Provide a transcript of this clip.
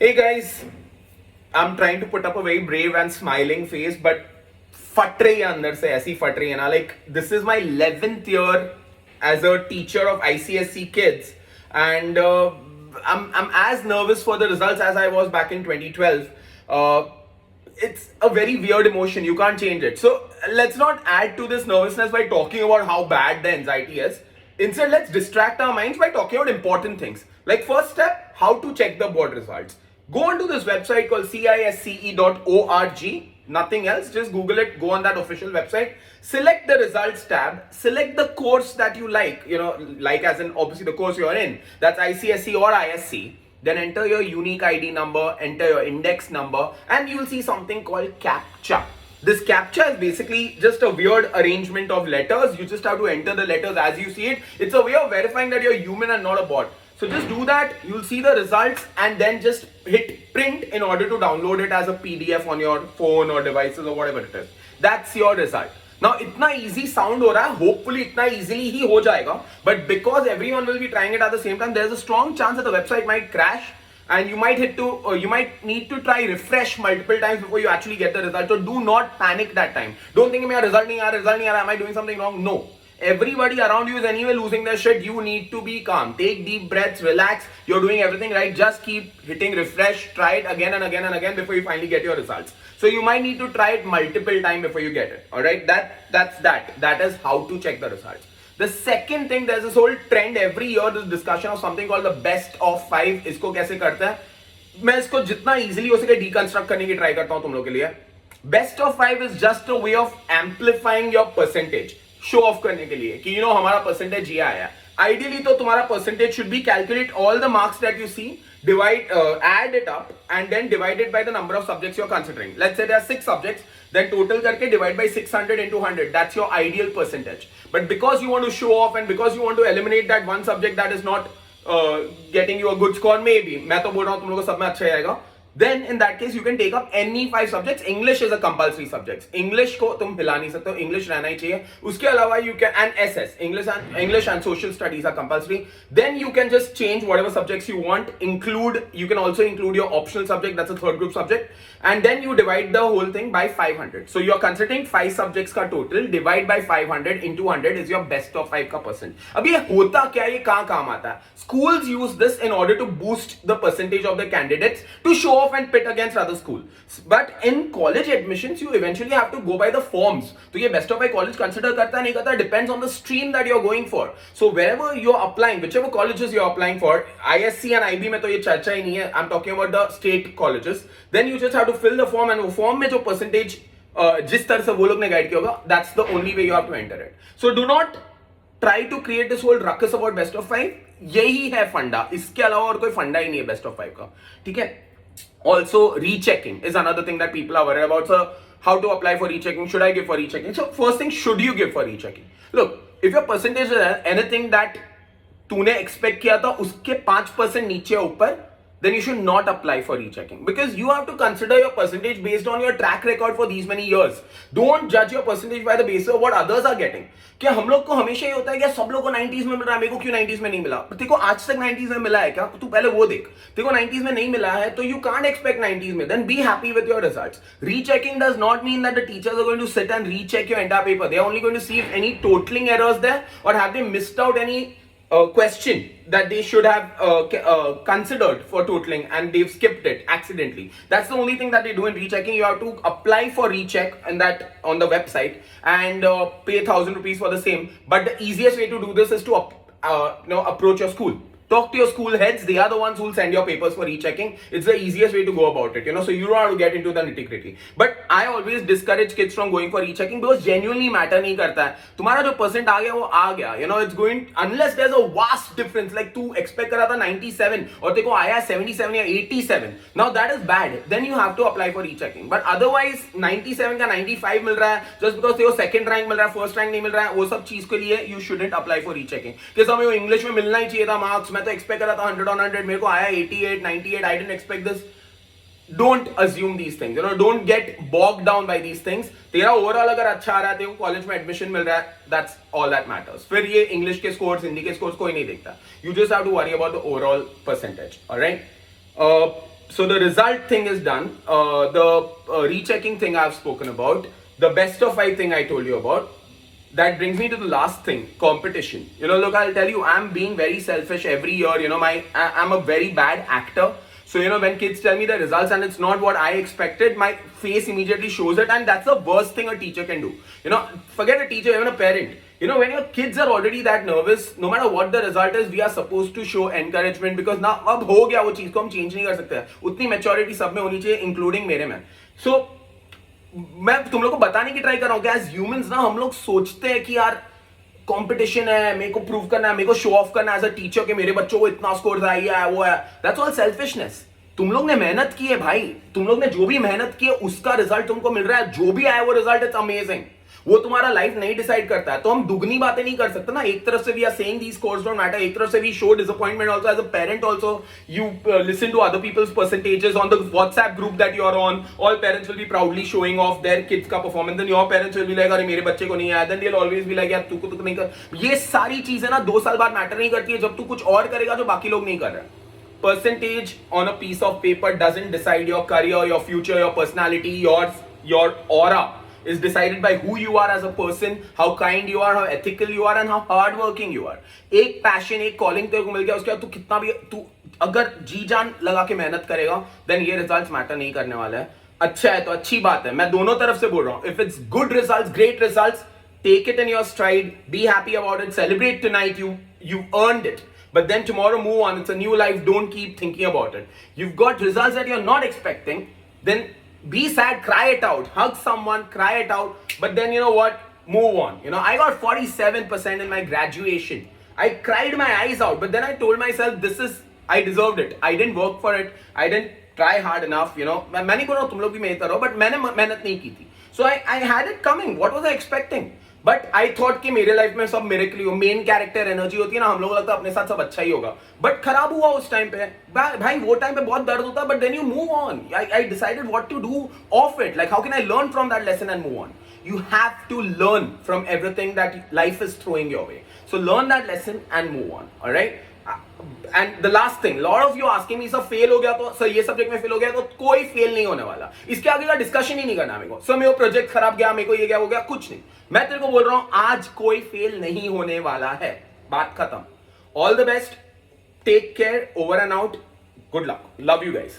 Hey guys, I'm trying to put up a very brave and smiling face, but फट रही है अंदर से, ऐसी फट रही है ना. Like, this is my 11th year as a teacher of ICSE kids, and I'm as nervous for the results as I was back in 2012. It's a very weird emotion. You can't change it. So let's not add to this nervousness by talking about how bad the anxiety is. Instead, let's distract our minds by talking about important things. Like, first step, how to check the board results. Go onto this website called CISCE.org. Nothing else. Just Google it. Go on that official website. Select the results tab. Select the course that you like. Like as in obviously the course you're in. That's ICSE or ISC. Then enter your unique ID number, enter your index number, and you'll see something called CAPTCHA. This CAPTCHA is basically just a weird arrangement of letters. You just have to enter the letters as you see it. It's a way of verifying that you're human and not a bot. So just do that. You'll see the results and then just hit print in order to download it as a PDF on your phone or devices or whatever it is. That's your result. Now, itna easy sound ho raha hai, hopefully itna easily hi ho jayega, but because everyone will be trying it at the same time, there's a strong chance that the website might crash and you might need to try refresh multiple times before you actually get the result. So do not panic that time. Don't think my result nahi aa raha, am I doing something wrong? No. Everybody around you is anyway losing their shit. You need to be calm. Take deep breaths, relax. You're doing everything right. Just keep hitting refresh. Try it again and again and again before you finally get your results. So you might need to try it multiple times before you get it. Alright? That is how to check the results. The second thing, there's this whole trend every year, this discussion of something called the best of 5. इसको कैसे करते हैं? मैं इसको जितना easily हो सके deconstruct करने की try करता हूँ तुम लोग के लिए. Best of 5 is just a way of amplifying your percentage. Show off करने के लिए कि हमारा परसेंटेज ये आया. आइडियली तो तुम्हारा percentage should be calculate all the marks that you see, divide add it up and then divide it by the number of subjects you're considering. Let's say there are 6 subjects, then total करके divide by 600 into 100. That's your ideal percentage. But because you want to show off and because you want to eliminate that one subject that is not getting you a good score, maybe मैं तो बोल रहा हूँ तुम लोगों को सब में अच्छा आएगा, then in that case you can take up any 5 subjects. English is a compulsory subject. English को तुम हिला नहीं सकते हो, English रहना ही चाहिए. उसके अलावा you can, and SS, English and social studies are compulsory. Then you can just change whatever subjects you want. You can also include your optional subject, that's a third group subject, and then you divide the whole thing by 500. So you are considering 5 subjects का total, divide by 500 into 100 is your best of 5 का percent. अब ये होता क्या, ये कहाँ काम आता है? Schools use this in order to boost the percentage of the candidates to show off and pit against other schools. But in college admissions, you eventually have to go by the forms. So ये best of 5 college consider करता है नहीं करता, depends on the stream that you're going for. So wherever you're applying, whichever colleges you're applying for, ISC and IB में तो ये चर्चा ही नहीं है. I'm talking about the state colleges. Then you just have to fill the form, and वो form में जो percentage जिस तरह से वो लोग ने guide किया होगा, that's the only way you have to enter it. So do not try to create this whole ruckus about best of 5. यही है फंडा, इसके अलावा और कोई फंडा ही नहीं है best of 5 का. ठीक है? Also, rechecking is another thing that people are worried about. So, how to apply for rechecking? Should I give for rechecking? So, first thing, should you give for rechecking? Look, if your percentage is anything that तूने expect किया था उसके 5% नीचे ऊपर, then you should not apply for rechecking, because you have to consider your percentage based on your track record for these many years. Don't judge your percentage by the basis of what others are getting. क्या हम लोग को हमेशा ही होता है कि सब लोग को 90s में मिल रहा है, मेरे को क्यों 90s में नहीं मिला? तेरे को आज तक 90s में मिला है क्या? तू पहले वो देख. तेरे को 90s में नहीं मिला है तो you can't expect 90s में. Then be happy with your results. Rechecking does not mean that the teachers are going to sit and recheck your entire paper. They are only going to see if any totaling errors there, or have they missed out any question that they should have considered for totaling and they've skipped it accidentally. That's the only thing that they do in rechecking. You have to apply for recheck on the website and pay 1,000 rupees for the same. But the easiest way to do this is to approach your school. Talk to your school heads. They are the ones who will send your papers for rechecking. It's the easiest way to go about it, so you don't have to get into the nitty-gritty. But I always discourage kids from going for rechecking because genuinely matter नहीं करता है. तुम्हारा जो percent आ गया वो आ गया. It's going, unless there's a vast difference. Like तू expect करा था 97 और तेरे को आया 77 या 87. Now that is bad. Then you have to apply for rechecking. But otherwise 97 का 95 मिल रहा है just because तेरे को second rank मिल रहा है, first rank नहीं मिल रहा है, वो सब चीज के लिए you shouldn't apply for rechecking. कि समय वो English में मिलना ही चाहिए था marks, तो एक्सपेक्ट करा था 100 on 100, मेरे को आया 88 98. I didn't expect this. Don't assume these things. Don't get bogged down by these things. तेरा ओवरऑल अगर अच्छा आ रहा है, तेरे को कॉलेज में एडमिशन मिल रहा है, that's all that matters. फिर ये इंग्लिश के स्कोर्स, हिंदी के स्कोर्स कोई नहीं देखता. You just have to worry about the overall percentage. All right. So the result thing is done. The rechecking thing I've spoken about. The best of 5 thing I told you about. That brings me to the last thing, competition. Look, I'll tell you, I'm being very selfish every year. I'm a very bad actor. So, when kids tell me the results and it's not what I expected, my face immediately shows it, and that's the worst thing a teacher can do. Forget a teacher, even a parent. When your kids are already that nervous, no matter what the result is, we are supposed to show encouragement, because now अब हो गया वो चीज को हम change नहीं कर सकते. उतनी मेच्योरिटी सब में होनी चाहिए, इंक्लूडिंग मेरे में. So मैं तुम लोग को बताने की ट्राई कर रहा हूँ कि एज ह्यूमंस ना हम लोग सोचते हैं कि यार कंपटीशन है, मेरे को प्रूव करना है, मेरे को शो ऑफ करना है एज अ टीचर कि मेरे बच्चों को इतना स्कोर है, वो है. That's all selfishness. तुम लोग ने मेहनत की है भाई, तुम लोग ने जो भी मेहनत की है उसका रिजल्ट तुमको मिल रहा है. जो भी आया वो रिजल्ट इट्स अमेजिंग. वो तुम्हारा लाइफ नहीं डिसाइड करता है. तो हम दुगनी बातें नहीं कर सकते ना. एक तरफ से we are saying these scores don't matter, एक तरफ से we show disappointment also as a parent. Also you listen to other people's percentages on the WhatsApp group that you are on. All parents will be proudly showing off their kids का performance. Then your parents will be like अरे मेरे बच्चे को नहीं आया. Then they will always be like यार तू को तो नहीं कर. ये सारी चीजें ना 2 साल बाद मैटर नहीं करती है जब तू कुछ और करेगा जो बाकी लोग नहीं कर रहे. Percentage on a piece of paper doesn't decide your career, your future, your personality, your aura is decided by who you are as a person, how kind you are, how ethical you are, and how hardworking you are. एक passion, एक calling तेरे को मिल गया, उसके बाद तू कितना भी तू अगर जी जान लगा के मेहनत करेगा, then ये results matter नहीं करने वाला है. अच्छा है तो अच्छी बात है, मैं दोनों तरफ से बोल रहा हूँ. If it's good results, great results, take it in your stride, be happy about it, celebrate tonight, you earned it. But then tomorrow move on. It's a new life. Don't keep thinking about it. You've got results that you're not expecting. Then be sad, cry it out. Hug someone, cry it out. But then you know what? Move on. I got 47% in my graduation. I cried my eyes out. But then I told myself, I deserved it. I didn't work for it. I didn't try hard enough. मैं नहीं बोल रहा हूँ तुम लोग भी मेरी तरह हो, but मैंने मेहनत नहीं की थी. So I had it coming. What was I expecting? But I thought कि मेरे लाइफ में सब मेरे के लिए मेन कैरेक्टर एनर्जी होती है ना, हम लोग लगता है अपने साथ सब अच्छा ही होगा. बट खराब हुआ उस टाइम पे भाई. वो टाइम पे बहुत दर्द होता है, but then you move on. I decided what to do of it. Like how can I learn from that lesson and move on. You have to learn from everything that life is throwing your way. So learn that lesson and move on. All right. And the last thing, lot of you asking me, sir fail हो गया तो sir ये subject में fail हो गया तो कोई fail नहीं होने वाला. इसके आगे का डिस्कशन ही नहीं करना मेरे को. सर मेरे को प्रोजेक्ट खराब गया, मेरे को ये क्या हो गया, कुछ नहीं. मैं तेरे को बोल रहा हूं आज कोई फेल नहीं होने वाला है. बात खत्म. All the best. Take care. Over and out. Good luck. Love you guys.